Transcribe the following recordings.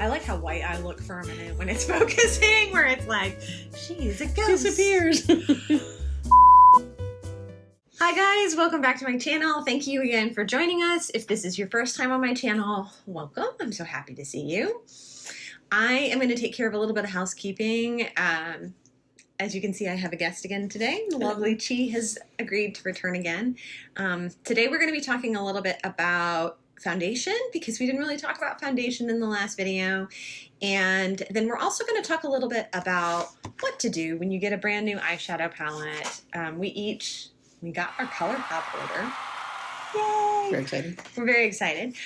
I like how white I look for a minute when it's focusing, where it's like, she's a ghost. Disappears. Hi guys, welcome back to my channel. Thank you again for joining us. If this is your first time on my channel, welcome. I'm so happy to see you. I am going to take care of a little bit of housekeeping. As you can see, I have a guest again today. The lovely Chi has agreed to return again. Today we're going to be talking a little bit about foundation, because we didn't really talk about foundation in the last video. And then we're also going to talk a little bit about what to do when you get a brand new eyeshadow palette. We got our ColourPop order. Yay! Very excited. We're very excited.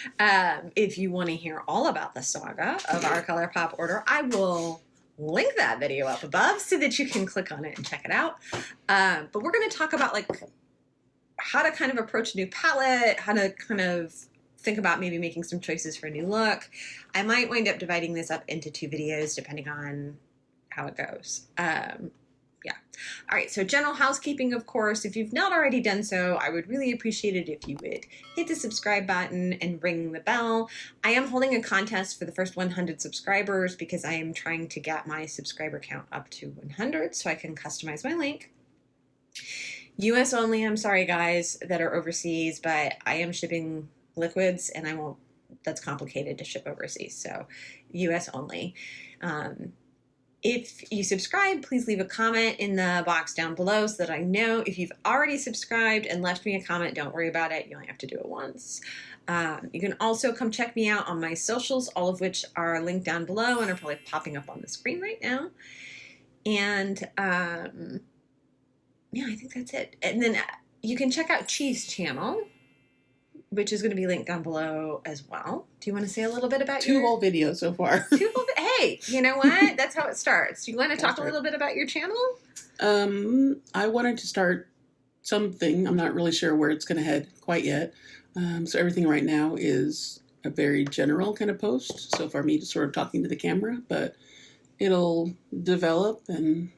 If you want to hear all about the saga of our ColourPop order, I will link that video up above so that you can click on it and check it out. But we're going to talk about like how to kind of approach a new palette, how to kind of think about maybe making some choices for a new look. I might wind up dividing this up into 2 videos depending on how it goes. Yeah. All right. So general housekeeping, of course, if you've not already done so, I would really appreciate it if you would hit the subscribe button and ring the bell. I am holding a contest for the first 100 subscribers because I am trying to get my subscriber count up to 100 so I can customize my link. US only. I'm sorry, guys, that are overseas, but I am shipping liquids and that's complicated to ship overseas. So US only. If you subscribe, please leave a comment in the box down below so that I know. If you've already subscribed and left me a comment, don't worry about it. You only have to do it once. You can also come check me out on my socials, all of which are linked down below and are probably popping up on the screen right now. And yeah, I think that's it. And then you can check out Chi's channel, which is going to be linked down below as well. Do you want to say a little bit about 2 whole videos so far. 2 whole Hey, you know what? That's how it starts. Do you want to talk a little bit about your channel? I wanted to start something. I'm not really sure where it's going to head quite yet. So everything right now is a very general kind of post. So for me to sort of talking to the camera, but it'll develop and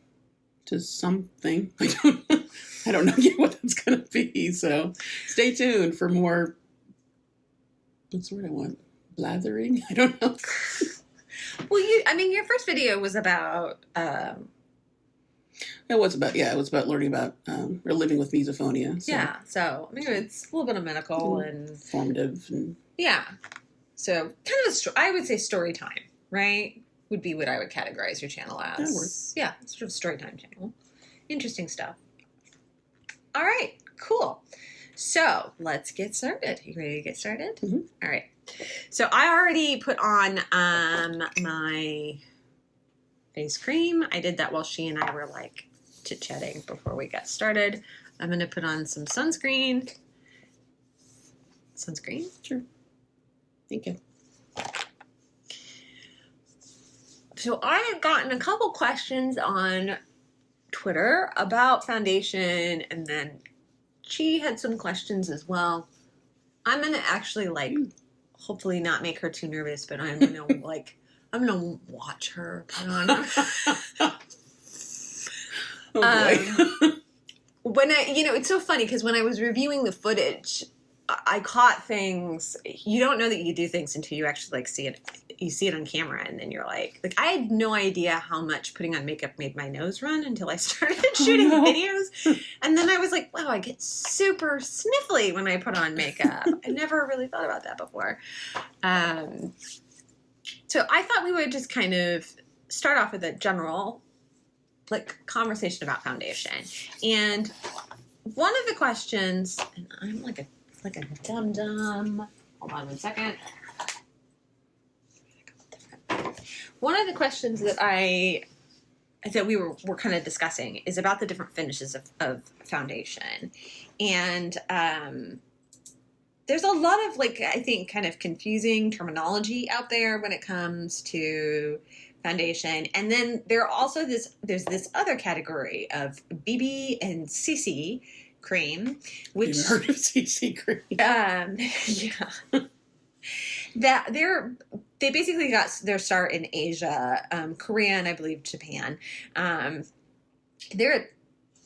to something. I don't know yet what that's going to be. So stay tuned for more. What's the word I want? Blathering? I don't know. Well, your first video was about... It was about learning about, or living with misophonia. So. Yeah, so, it's a little bit of medical and... Informative. And... Yeah. So, kind of I would say story time, right? Would be what I would categorize your channel as. That works. Yeah, sort of story time channel. Interesting stuff. All right, cool. So, let's get started. You ready to get started? Mm-hmm. All right. So I already put on my face cream. I did that while she and I were like chit-chatting before we got started. I'm going to put on some sunscreen. Sunscreen? Sure. Thank you. So I had gotten a couple questions on Twitter about foundation, and then she had some questions as well. I'm going to actually hopefully not make her too nervous, but I'm gonna I'm gonna watch her put on. Oh boy. When it's so funny because when I was reviewing the footage, I caught things. You don't know that you do things until you actually see it. You see it on camera, and then you're like I had no idea how much putting on makeup made my nose run until I started shooting videos. And then I was like, wow, I get super sniffly when I put on makeup. I never really thought about that before. So I thought we would just kind of start off with a general conversation about foundation. And one of the questions, and I'm like a dum-dum. Hold on 1 second. One of the questions that we were kind of discussing is about the different finishes of foundation. And there's a lot of I think kind of confusing terminology out there when it comes to foundation. And then there's this other category of BB and CC cream, which You've heard of CC cream. Yeah. That they basically got their start in Asia, Korea, and I believe Japan. They're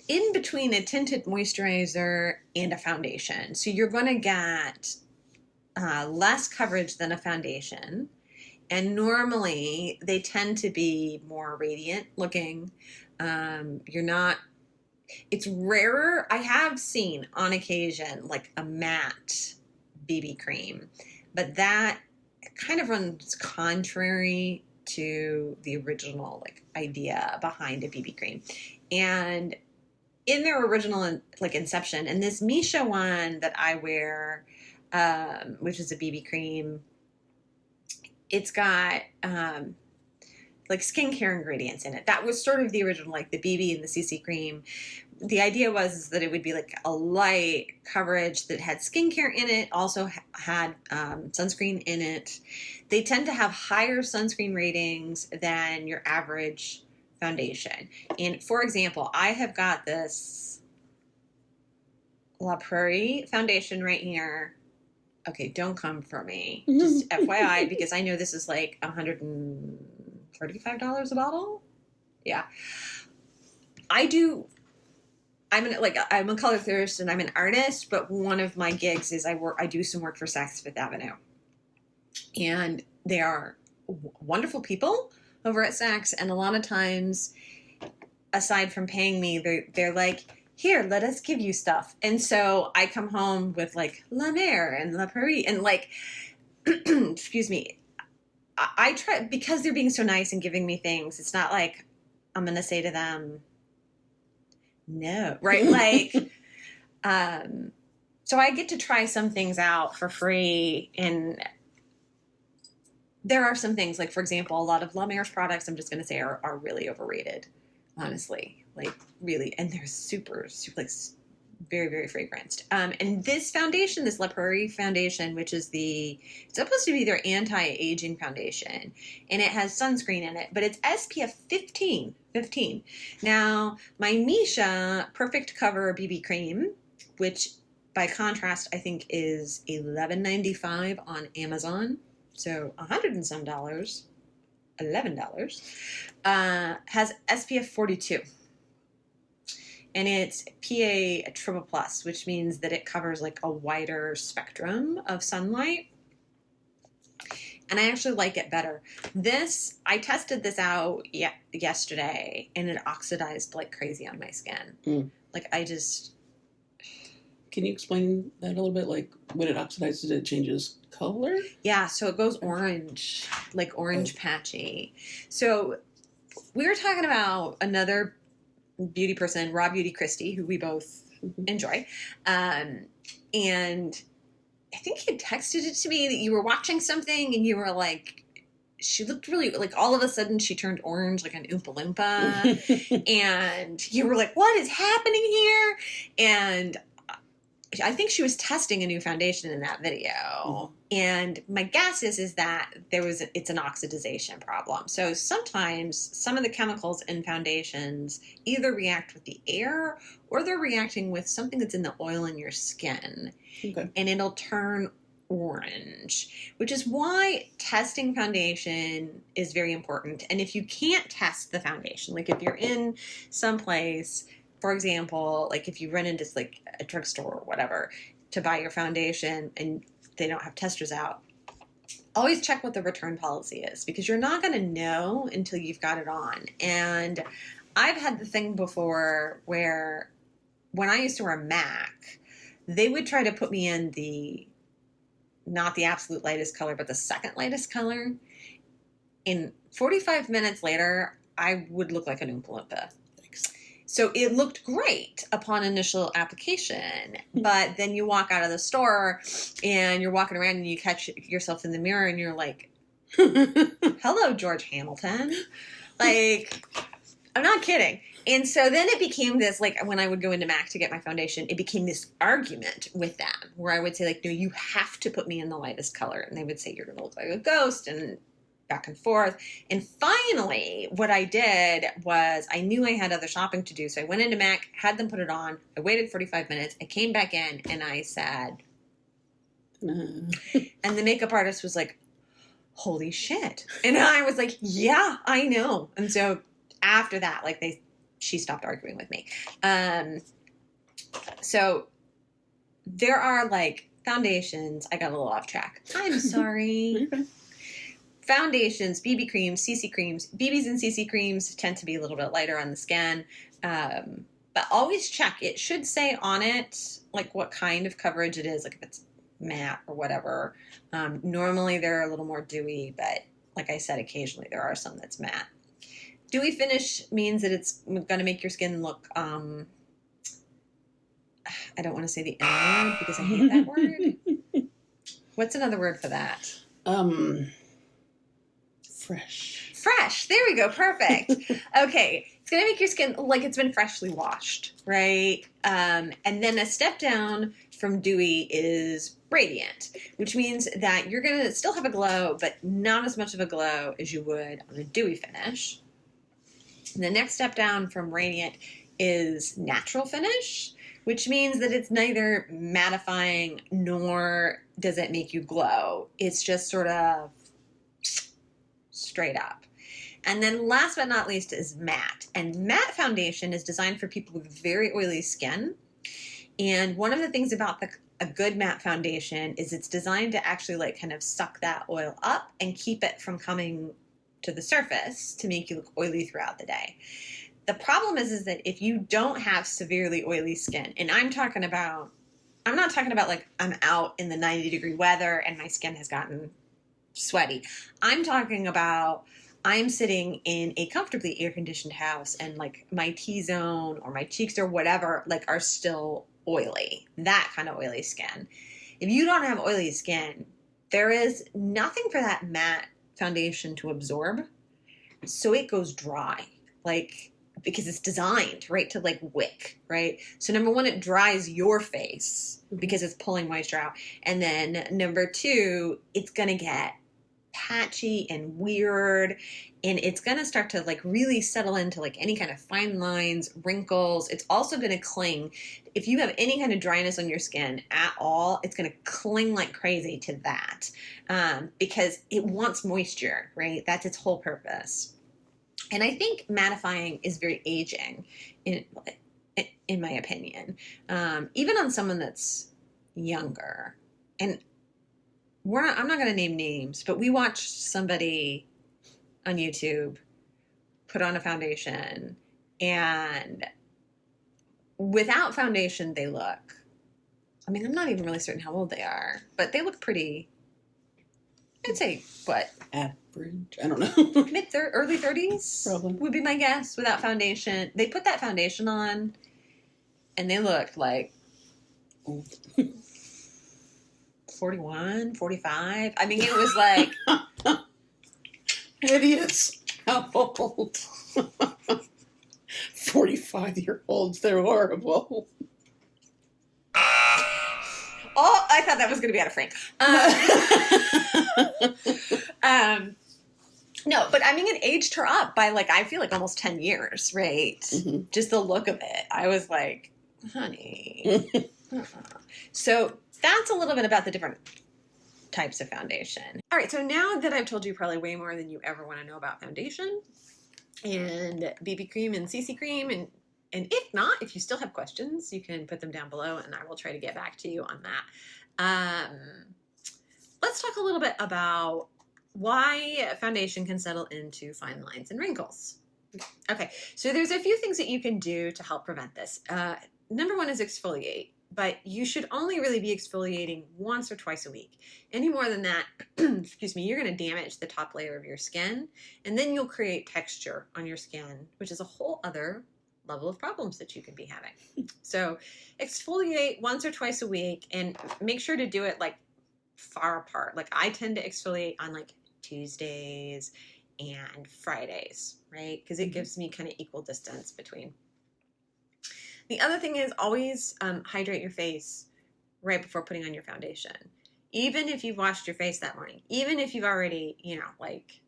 in between a tinted moisturizer and a foundation. So you're going to get less coverage than a foundation. And normally they tend to be more radiant looking. It's rarer. I have seen on occasion like a matte BB cream, but that kind of runs contrary to the original like idea behind a BB cream. And in their original like inception, and this Missha one that I wear, which is a BB cream, it's got like skincare ingredients in it. That was sort of the original, like the BB and the CC cream. The idea was that it would be like a light coverage that had skincare in it, also had sunscreen in it. They tend to have higher sunscreen ratings than your average foundation. And for example, I have got this La Prairie foundation right here. Okay, don't come for me. Just FYI, because I know this is like $135 a bottle. Yeah. I'm a color theorist and I'm an artist, but one of my gigs is I do some work for Saks Fifth Avenue. And they are wonderful people over at Saks, and a lot of times, aside from paying me, they're like, here, let us give you stuff. And so I come home with like La Mer and La Prairie and like, excuse me, I try, because they're being so nice and giving me things, it's not like I'm going to say to them, no, right? Like, so I get to try some things out for free. And there are some things, like, for example, a lot of La Mer's products, I'm just going to say are really overrated, honestly. Like, really. And they're super, super, like, very, very fragranced. And this foundation, this La Prairie foundation, which is it's supposed to be their anti-aging foundation, and it has sunscreen in it, but it's SPF 15. Now, my Missha Perfect Cover BB Cream, which by contrast, I think is $11.95 on Amazon. So $100 and some dollars, $11, has SPF 42. And it's PA triple plus, which means that it covers like a wider spectrum of sunlight. And I actually like it better. I tested this out yesterday, and it oxidized like crazy on my skin. Like Can you explain that a little bit? Like when it oxidizes, it changes color? Yeah, so it goes orange, like orange patchy. So we were talking about another beauty person, Raw Beauty Christie, who we both enjoy. And I think he had texted it to me that you were watching something and you were like, she looked really, like all of a sudden she turned orange like an Oompa Loompa. And you were like, what is happening here? And I think she was testing a new foundation in that video. And my guess is that it's an oxidization problem. So sometimes some of the chemicals in foundations either react with the air or they're reacting with something that's in the oil in your skin. Okay. And it'll turn orange, which is why testing foundation is very important. And if you can't test the foundation, like if you're in some place, for example, like if you run into like a drugstore or whatever to buy your foundation and they don't have testers out, always check what the return policy is, because you're not going to know until you've got it on. And I've had the thing before where when I used to wear MAC, they would try to put me in not the absolute lightest color, but the second lightest color. In 45 minutes later, I would look like an Oompa Loompa. So it looked great upon initial application, but then you walk out of the store and you're walking around and you catch yourself in the mirror and you're like, hello, George Hamilton. Like, I'm not kidding. And so then it became this, like, when I would go into MAC to get my foundation, it became this argument with them where I would say, like, no, you have to put me in the lightest color. And they would say, you're going to look like a ghost, and back and forth. And finally, what I did was I knew I had other shopping to do. So I went into MAC, had them put it on. I waited 45 minutes. I came back in and I said, and the makeup artist was like, holy shit. And I was like, yeah, I know. And so after that, like she stopped arguing with me. So there are like foundations. I got a little off track. I'm sorry. foundations, BB creams, CC creams. BBs and CC creams tend to be a little bit lighter on the skin. But always check. It should say on it, like, what kind of coverage it is, like if it's matte or whatever. Normally they're a little more dewy, but like I said, occasionally there are some that's matte. Dewy finish means that it's going to make your skin look, I don't want to say the N word because I hate that word. What's another word for that? Fresh. Fresh. There we go. Perfect. Okay. It's going to make your skin like it's been freshly washed, right? And then a step down from dewy is radiant, which means that you're going to still have a glow, but not as much of a glow as you would on a dewy finish. And the next step down from radiant is natural finish, which means that it's neither mattifying nor does it make you glow. It's just sort of straight up. And then last but not least is matte. And matte foundation is designed for people with very oily skin. And one of the things about a good matte foundation is it's designed to actually like kind of suck that oil up and keep it from coming to the surface to make you look oily throughout the day. The problem is that if you don't have severely oily skin, and I'm not talking about like I'm out in the 90-degree weather and my skin has gotten sweaty. I'm talking about I'm sitting in a comfortably air-conditioned house and like my T-zone or my cheeks or whatever like are still oily. That kind of oily skin. If you don't have oily skin, there is nothing for that matte foundation to absorb. So it goes dry. Like, because it's designed, right, to like wick, right? So number one, it dries your face because it's pulling moisture out. And then number two, it's going to get patchy and weird, and it's going to start to like really settle into like any kind of fine lines, wrinkles. It's also going to cling. If you have any kind of dryness on your skin at all, it's going to cling like crazy to that because it wants moisture, right? That's its whole purpose. And I think mattifying is very aging, in my opinion, even on someone that's younger. And I'm not going to name names, but we watched somebody on YouTube put on a foundation, and without foundation, they look, I mean, I'm not even really certain how old they are, but they look pretty, I'd say, what? Average? I don't know. Early 30s? Probably. Would be my guess, without foundation. They put that foundation on, and they looked like Old. 41, 45. I mean, it was like... Hideous. How old? 45-year-olds. They're horrible. Oh, I thought that was going to be out of frame. No, but I mean, it aged her up by like, I feel like almost 10 years, right? Mm-hmm. Just the look of it. I was like, honey. So that's a little bit about the different types of foundation. All right, so now that I've told you probably way more than you ever want to know about foundation and BB cream and CC cream, and if not, if you still have questions, you can put them down below and I will try to get back to you on that. Let's talk a little bit about why foundation can settle into fine lines and wrinkles. Okay, so there's a few things that you can do to help prevent this. Number one is exfoliate, but you should only really be exfoliating once or twice a week. Any more than that, excuse me, you're going to damage the top layer of your skin, and then you'll create texture on your skin, which is a whole other level of problems that you could be having. So exfoliate once or twice a week, and make sure to do it like far apart. Like I tend to exfoliate on like Tuesdays and Fridays, right? Because it gives me kind of equal distance between. The other thing is always hydrate your face right before putting on your foundation. Even if you've washed your face that morning, even if you've already, like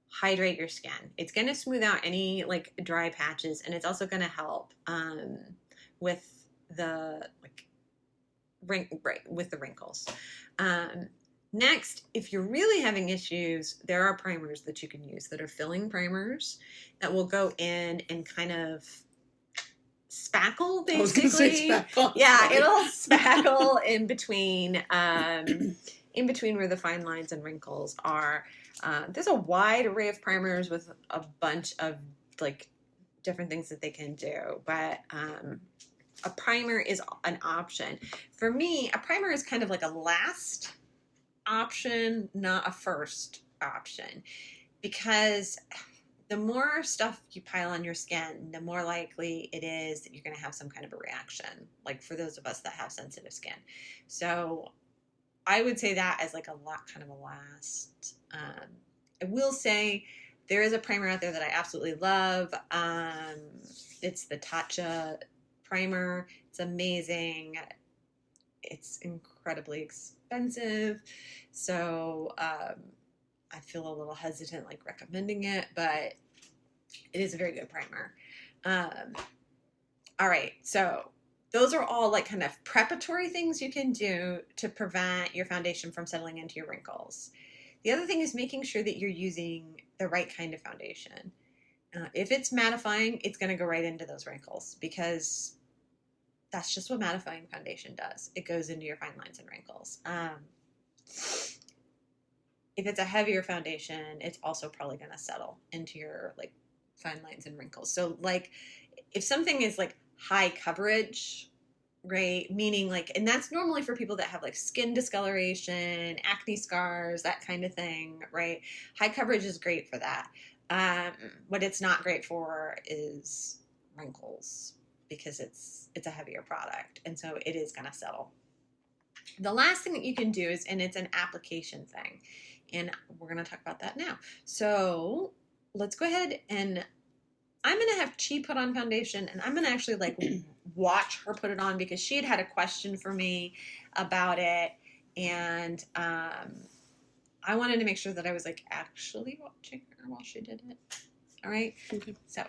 hydrate your skin. It's going to smooth out any like dry patches, and it's also going to help with the with the wrinkles. Next, if you're really having issues, there are primers that you can use that are filling primers that will go in and kind of spackle, basically. I was gonna say spackle. Yeah, it'll spackle in between in between where the fine lines and wrinkles are. There's a wide array of primers with a bunch of like different things that they can do, but a primer is an option. For me, a primer is kind of like a last option, not a first option, because the more stuff you pile on your skin, the more likely it is that you're going to have some kind of a reaction, like for those of us that have sensitive skin. So I would say that as like a lot, kind of a last. I will say there is a primer out there that I absolutely love. It's the Tatcha primer. It's amazing. It's incredibly expensive. So I feel a little hesitant like recommending it, but it is a very good primer. All right, so those are all like kind of preparatory things you can do to prevent your foundation from settling into your wrinkles. The other thing is making sure that you're using the right kind of foundation. If it's mattifying, it's going to go right into those wrinkles because that's just what mattifying foundation does. It goes into your fine lines and wrinkles. If it's a heavier foundation, it's also probably going to settle into your like fine lines and wrinkles. So like if something is like high coverage, right? Meaning like, and that's normally for people that have like skin discoloration, acne scars, that kind of thing, right? High coverage is great for that. What it's not great for is wrinkles because it's a heavier product. And so it is going to settle. The last thing that you can do is, and it's an application thing, and we're going to talk about that now. So let's go ahead and I'm going to have Chi put on foundation, and I'm going to actually like watch her put it on because she had a question for me about it. And I wanted to make sure that I was like actually watching her while she did it. All right. Okay. So.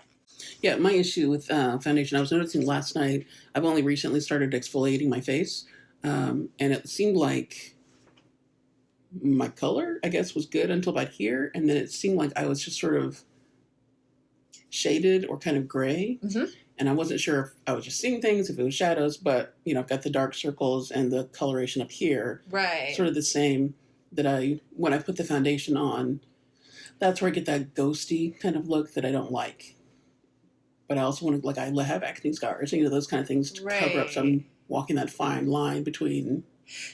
Yeah, my issue with foundation, I was noticing last night, I've only recently started exfoliating my face. And it seemed like my color, I guess, was good until about here. And then it seemed like I was just sort of shaded or kind of gray. Mm-hmm. And I wasn't sure if I was just seeing things, if it was shadows, but, you know, I've got the dark circles and the coloration up here. Right. Sort of the same that when I put the foundation on, that's where I get that ghosty kind of look that I don't like. But I also want to, like, I have acne scars, you know, those kind of things to cover up. So I'm walking that fine line between.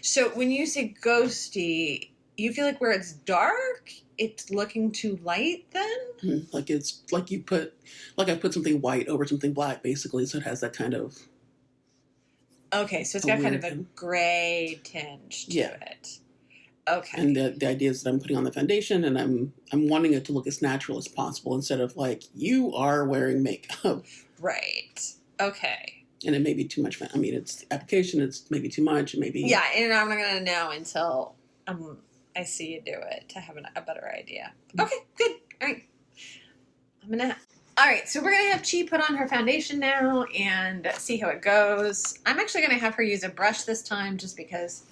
So when you say ghosty, you feel like where it's dark, it's looking too light then? Like it's like I put something white over something black, basically, so it has that kind of. Okay, so it's got kind of a gray tinge to it. Okay. And the idea is that I'm putting on the foundation and I'm wanting it to look as natural as possible instead of like, you are wearing makeup. Right. Okay. And it may be too much. I mean, it's application, it's maybe too much. Maybe. Yeah, and I'm not going to know until I see you do it to have a better idea. Okay, good. All right. All right, so we're going to have Chi put on her foundation now and see how it goes. I'm actually going to have her use a brush this time just because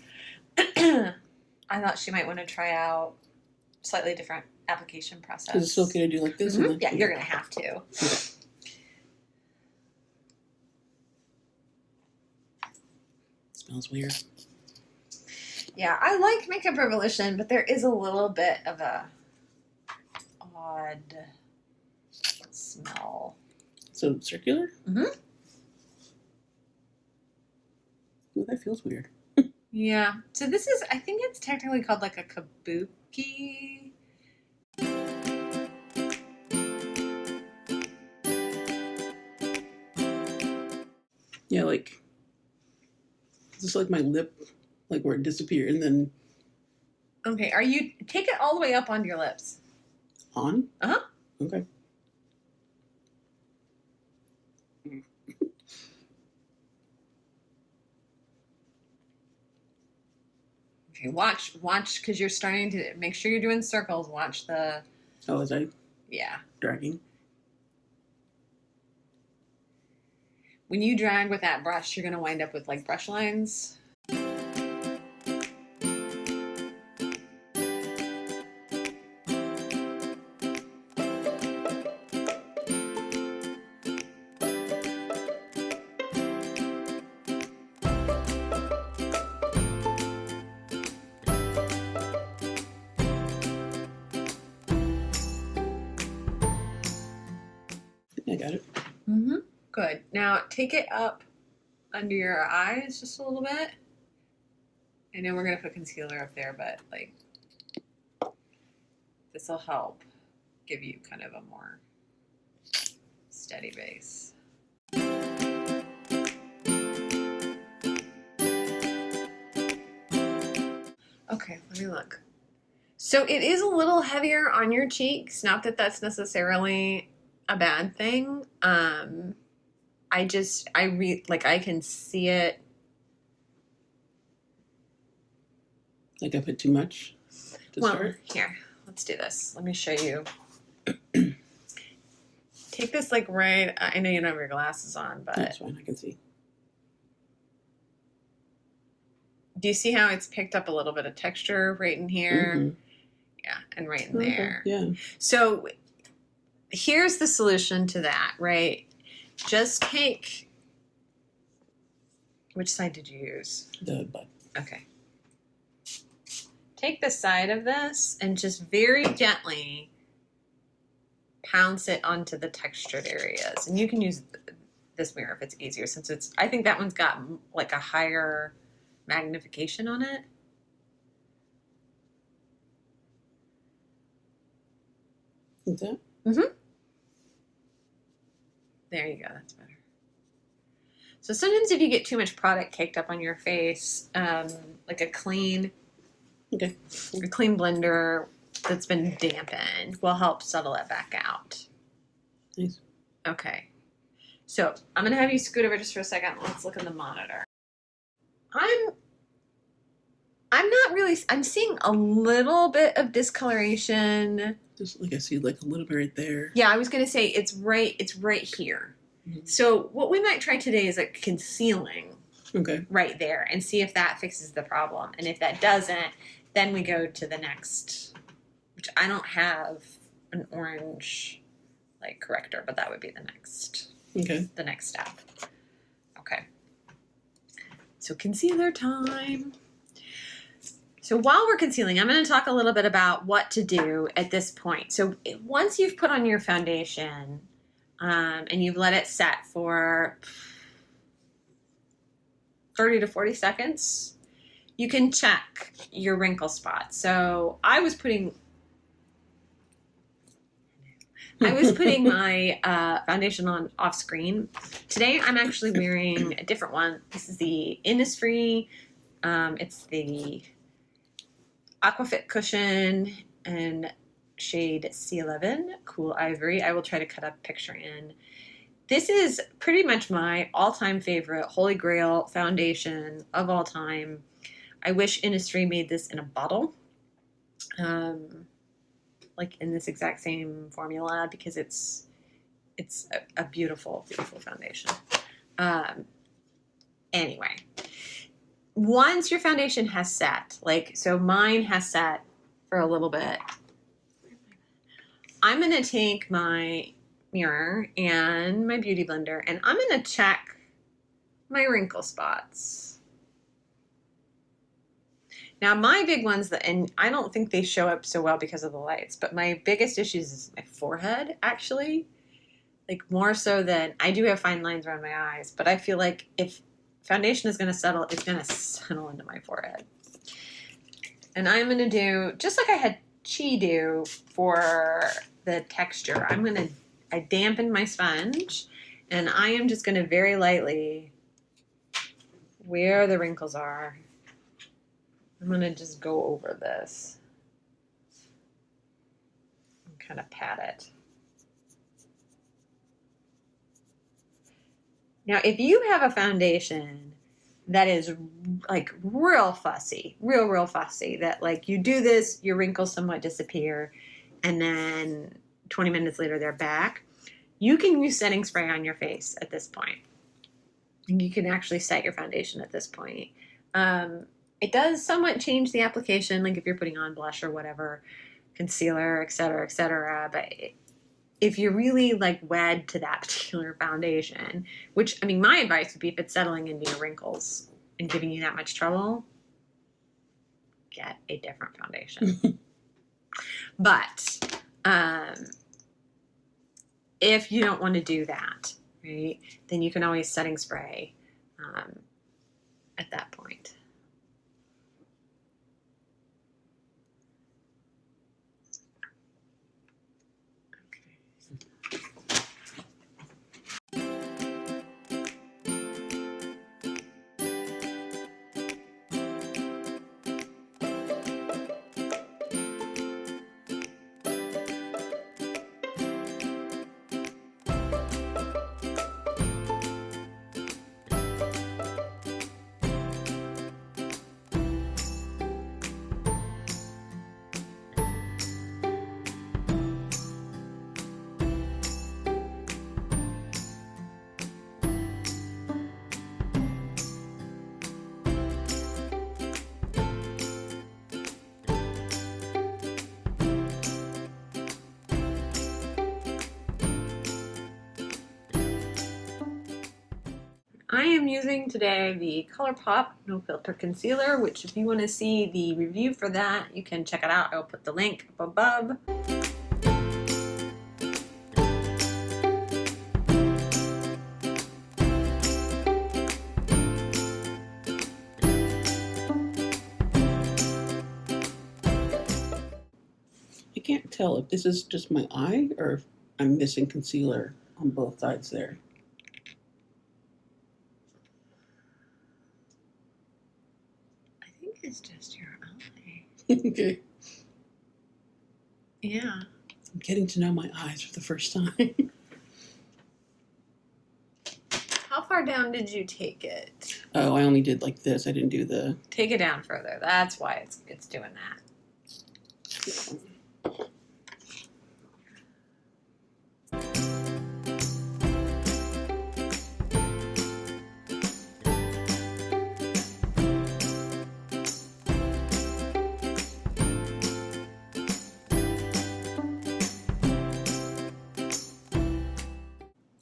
I thought she might want to try out slightly different application process. Is it okay to do like this? Mm-hmm. Yeah, you're going to have to. Okay. Smells weird. Yeah, I like Makeup Revolution, but there is a little bit of a odd smell. So circular? Mm-hmm. Ooh, that feels weird. Yeah. So this is, I think it's technically called like a kabuki. Yeah, like, is this like my lip, like where it disappeared and then. Okay, take it all the way up onto your lips. On? Uh-huh. Okay. Okay, watch, because you're starting to, make sure you're doing circles. Watch the. Oh, is I? Yeah. Dragging? When you drag with that brush, you're going to wind up with like brush lines. I got it. Mm-hmm. Good. Now take it up under your eyes just a little bit. I know we're going to put concealer up there, but like this will help give you kind of a more steady base. Okay, let me look. So it is a little heavier on your cheeks. Not that that's necessarily a bad thing. I can see it. Like I put too much to start? Here, let's do this. Let me show you. Take this like right, I know you don't have your glasses on, but. That's fine, I can see. Do you see how it's picked up a little bit of texture right in here? Mm-hmm. Yeah, and right in there. Yeah. So here's the solution to that, right? Just take, which side did you use? The butt. Okay. Take the side of this and just very gently pounce it onto the textured areas. And you can use this mirror if it's easier, since I think that one's got like a higher magnification on it. Is that? Mm-hmm. There you go. That's better. So sometimes if you get too much product caked up on your face, like a clean blender that's been dampened will help settle it back out. Nice. Okay. So I'm going to have you scoot over just for a second. Let's look in the monitor. I'm seeing a little bit of discoloration. Just like I see like a little bit right there. Yeah, I was going to say it's right here. Mm-hmm. So what we might try today is like concealing right there and see if that fixes the problem. And if that doesn't, then we go to the next, which I don't have an orange like corrector, but that would be the next step. Okay. So concealer time. So while we're concealing, I'm going to talk a little bit about what to do at this point. So once you've put on your foundation and you've let it set for 30 to 40 seconds, you can check your wrinkle spots. So I was putting my foundation on off screen. Today I'm actually wearing a different one. This is the Innisfree. It's the Aqua Fit Cushion and shade C11, Cool Ivory. I will try to cut a picture in. This is pretty much my all-time favorite Holy Grail foundation of all time. I wish Innisfree made this in a bottle, like in this exact same formula, because it's a beautiful, beautiful foundation. Anyway. Once your foundation has set, so mine has set for a little bit, I'm going to take my mirror and my beauty blender and I'm going to check my wrinkle spots. Now my big ones, and I don't think they show up so well because of the lights, but my biggest issues is my forehead, actually. Like more so than, I do have fine lines around my eyes, but I feel like if foundation is going to settle, it's going to settle into my forehead. And I'm going to do, just like I had Chi do for the texture, I dampened my sponge, and I am just going to very lightly, where the wrinkles are, I'm going to just go over this and kind of pat it. Now, if you have a foundation that is like real fussy, real fussy, that like you do this, your wrinkles somewhat disappear, and then 20 minutes later they're back, you can use setting spray on your face at this point. You can actually set your foundation at this point. It does somewhat change the application, like if you're putting on blush or whatever, concealer, etc., but if you're really like wed to that particular foundation, which, I mean, my advice would be if it's settling into your wrinkles and giving you that much trouble, get a different foundation. But if you don't want to do that, right, then you can always setting spray at that point. I am using today the ColourPop No Filter Concealer, which if you want to see the review for that, you can check it out. I'll put the link up above. I can't tell if this is just my eye or if I'm missing concealer on both sides there. It's just your eye. Okay. Yeah. I'm getting to know my eyes for the first time. How far down did you take it? Oh, I only did like this. I didn't do the... Take it down further. That's why it's doing that.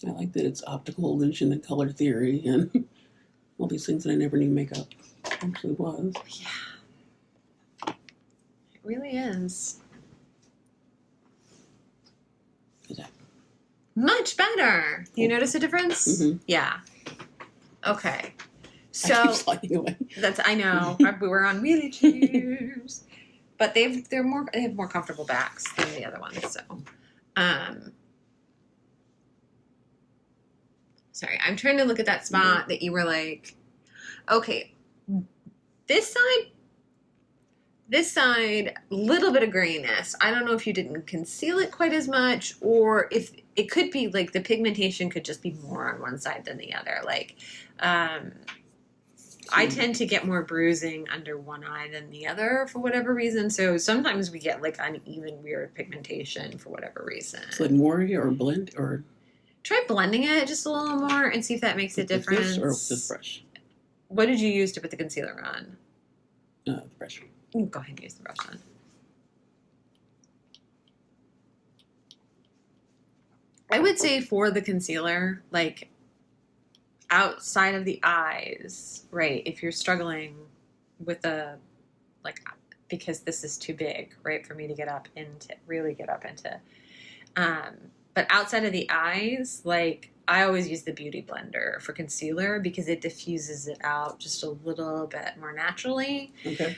I like that it's optical illusion and color theory and all these things that I never knew makeup actually was. Yeah. It really is. Much better. Do you notice a difference? Mm-hmm. Yeah. Okay. I So keep sliding away. I know. We were on wheelchairs. But they have more comfortable backs than the other ones, so sorry, I'm trying to look at that spot that you were like, okay, this side, little bit of grayness. I don't know if you didn't conceal it quite as much, or if it could be like the pigmentation could just be more on one side than the other. Like, I tend to get more bruising under one eye than the other for whatever reason. So sometimes we get like uneven, weird pigmentation for whatever reason. It's like more or blend or... Try blending it just a little more and see if that makes a difference. With this or with this brush? What did you use to put the concealer on? The brush. Go ahead and use the brush on. I would say for the concealer, like outside of the eyes, right? If you're struggling with because this is too big, right, for me to really get up into. But outside of the eyes, like I always use the Beauty Blender for concealer because it diffuses it out just a little bit more naturally. Okay.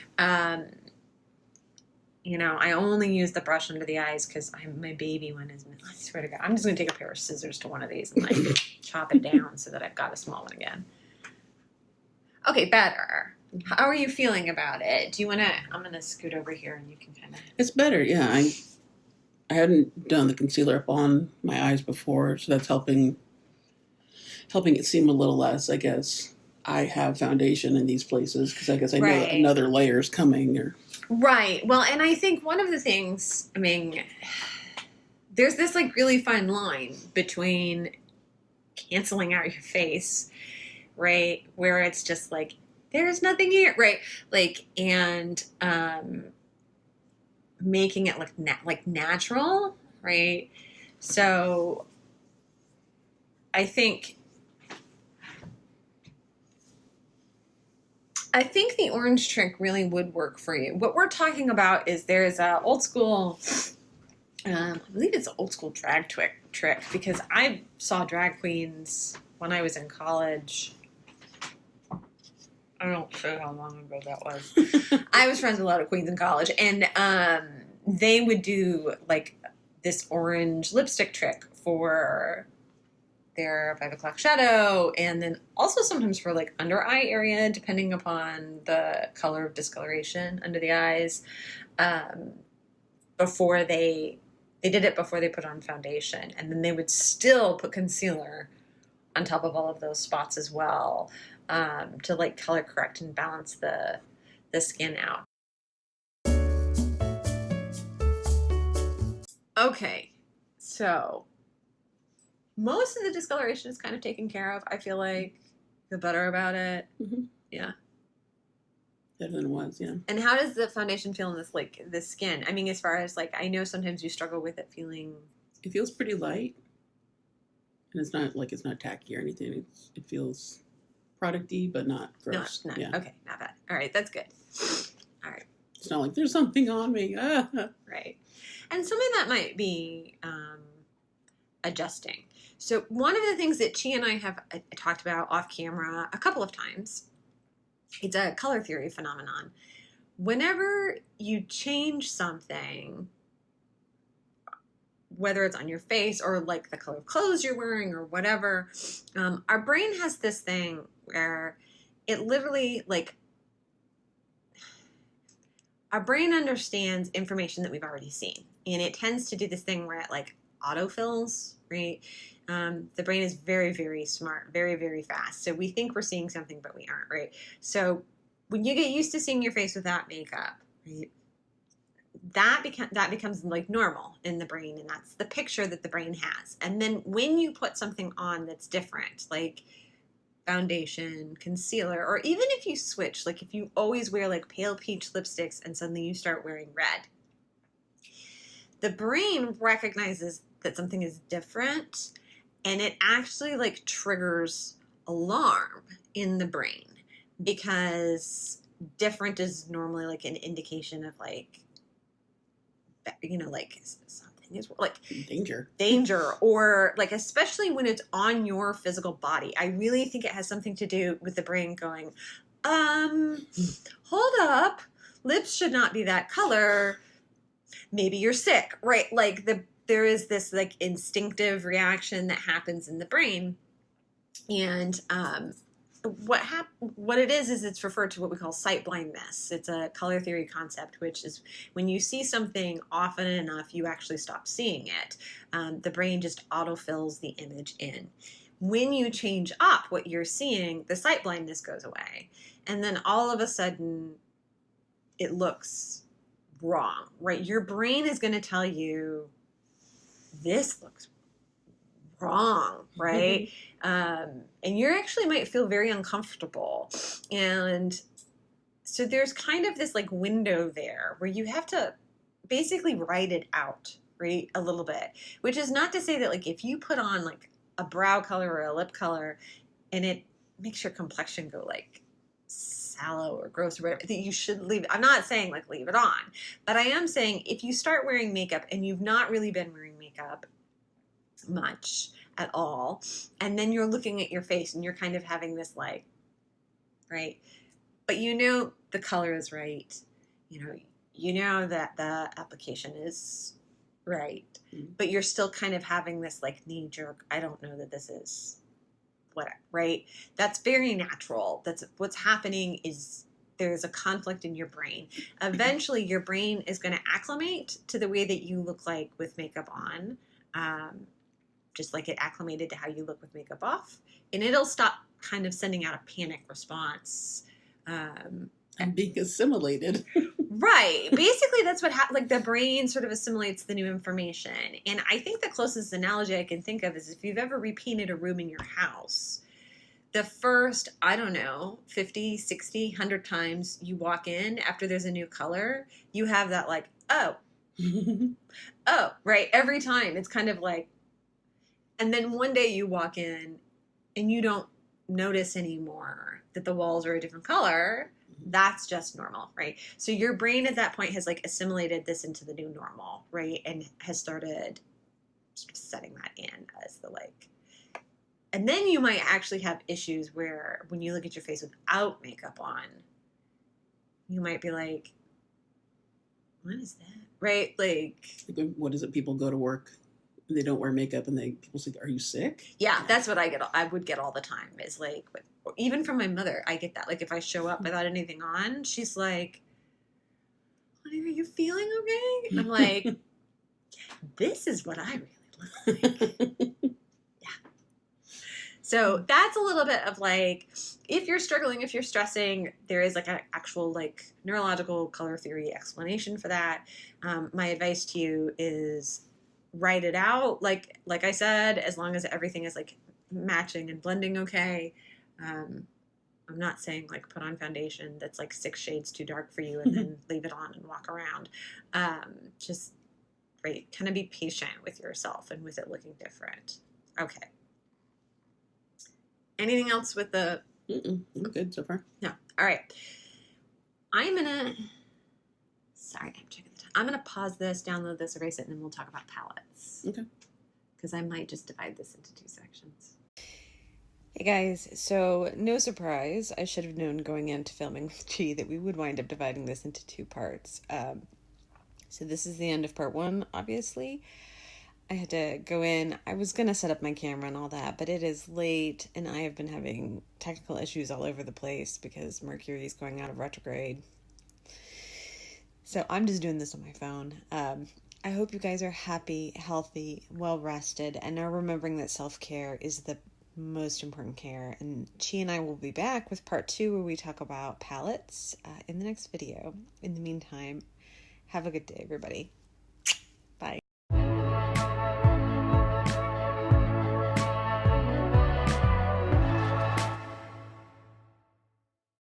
You know, I only use the brush under the eyes because my baby one is, I swear to God, I'm just going to take a pair of scissors to one of these and like chop it down so that I've got a small one again. Okay, better. How are you feeling about it? Do you want to, I'm going to scoot over here and you can kind of. It's better, yeah. I hadn't done the concealer up on my eyes before, so that's helping it seem a little less, I guess. I have foundation in these places because I guess I know that another layer is coming. Right. Well, and I think one of the things, I mean, there's this like really fine line between canceling out your face, right, where it's just like, there's nothing here, right, like, and making it look like natural, right? So I think the orange trick really would work for you. What we're talking about is there's a old school I believe it's an old school drag trick because I saw drag queens when I was in college. I don't know how long ago that was. I was friends with a lot of queens in college, and they would do like this orange lipstick trick for their 5 o'clock shadow, and then also sometimes for like under eye area, depending upon the color of discoloration under the eyes. Before they did it before they put on foundation, and then they would still put concealer on top of all of those spots as well, to like color correct and balance the skin out. Okay, so most of the discoloration is kind of taken care of. I feel like feel better about it. Mm-hmm. Yeah. Better than it was, yeah. And how does the foundation feel in this skin? I mean, as far as like, I know sometimes you struggle with it feeling. It feels pretty light, and it's not tacky or anything. It feels producty, but not gross. Not, yeah. Okay, not bad. All right, that's good. All right. It's not like there's something on me. Right. And some of that might be adjusting. So one of the things that Chi and I have talked about off camera a couple of times, it's a color theory phenomenon. Whenever you change something, whether it's on your face or like the color of clothes you're wearing or whatever, our brain has this thing where it literally like, our brain understands information that we've already seen. And it tends to do this thing where it like autofills, right? The brain is very, very smart, very, very fast. So we think we're seeing something, but we aren't, right? So when you get used to seeing your face without makeup, right, that becomes like normal in the brain, and that's the picture that the brain has. And then when you put something on that's different, like foundation, concealer, or even if you switch, like if you always wear like pale peach lipsticks and suddenly you start wearing red, the brain recognizes that something is different, and it actually like triggers alarm in the brain, because different is normally like an indication of like, you know, like something is like danger, or like, especially when it's on your physical body. I really think it has something to do with the brain going, hold up, lips should not be that color. Maybe you're sick, right? Like there is this like instinctive reaction that happens in the brain. And what it is it's referred to what we call sight blindness. It's a color theory concept, which is when you see something often enough, you actually stop seeing it. The brain just autofills the image in. When you change up what you're seeing, the sight blindness goes away. And then all of a sudden, it looks wrong, right? Your brain is going to tell you, this looks wrong, right? And you actually might feel very uncomfortable. And so there's kind of this like window there where you have to basically write it out, right? A little bit, which is not to say that like if you put on like a brow color or a lip color and it makes your complexion go like sallow or gross or whatever, that you should leave it. I'm not saying like leave it on, but I am saying if you start wearing makeup and you've not really been wearing makeup much at all, and then you're looking at your face and you're kind of having this like, right, but you know the color is right, you know that the application is right, but you're still kind of having this like knee jerk, I don't know that this is what, right? That's very natural. That's what's happening, is there's a conflict in your brain. Eventually your brain is going to acclimate to the way that you look like with makeup on, just like it acclimated to how you look with makeup off, and it'll stop kind of sending out a panic response. And being assimilated. Right. Basically, that's what like the brain sort of assimilates the new information. And I think the closest analogy I can think of is if you've ever repainted a room in your house, the first, I don't know, 50, 60, 100 times you walk in after there's a new color, you have that like, oh, right. Every time it's kind of like, and then one day you walk in and you don't notice anymore that the walls are a different color. That's just normal, right? So your brain at that point has like assimilated this into the new normal, right? And has started sort of setting that in as the like. And then you might actually have issues where when you look at your face without makeup on, you might be like, what is that? Right? Like, what is it? People go to work, they don't wear makeup, and people say, "Are you sick?" yeah, that's what I would get all the time. Is like, even from my mother, I get that. Like, if I show up without anything on, she's like, "Honey, are you feeling okay?" I'm like, "This is what I really look like." So that's a little bit of like, if you're struggling, if you're stressing, there is like an actual like neurological color theory explanation for that. My advice to you is write it out. Like I said, as long as everything is like matching and blending okay. I'm not saying like put on foundation that's like 6 shades too dark for you and then leave it on and walk around. Just right, kind of be patient with yourself and with it looking different. Okay. Anything else with the... I'm good so far. No. All right. I'm going to... Sorry, I'm checking the time. I'm going to pause this, download this, erase it, and then we'll talk about palettes. Okay. Because I might just divide this into 2 sections. Hey guys, so no surprise, I should have known going into filming with G that we would wind up dividing this into 2 parts. So this is the end of part 1, obviously. I had to go in. I was going to set up my camera and all that, but it is late and I have been having technical issues all over the place because Mercury is going out of retrograde. So I'm just doing this on my phone. I hope you guys are happy, healthy, well-rested, and are remembering that self-care is the most important care. And Chi and I will be back with part 2 where we talk about palettes in the next video. In the meantime, have a good day, everybody.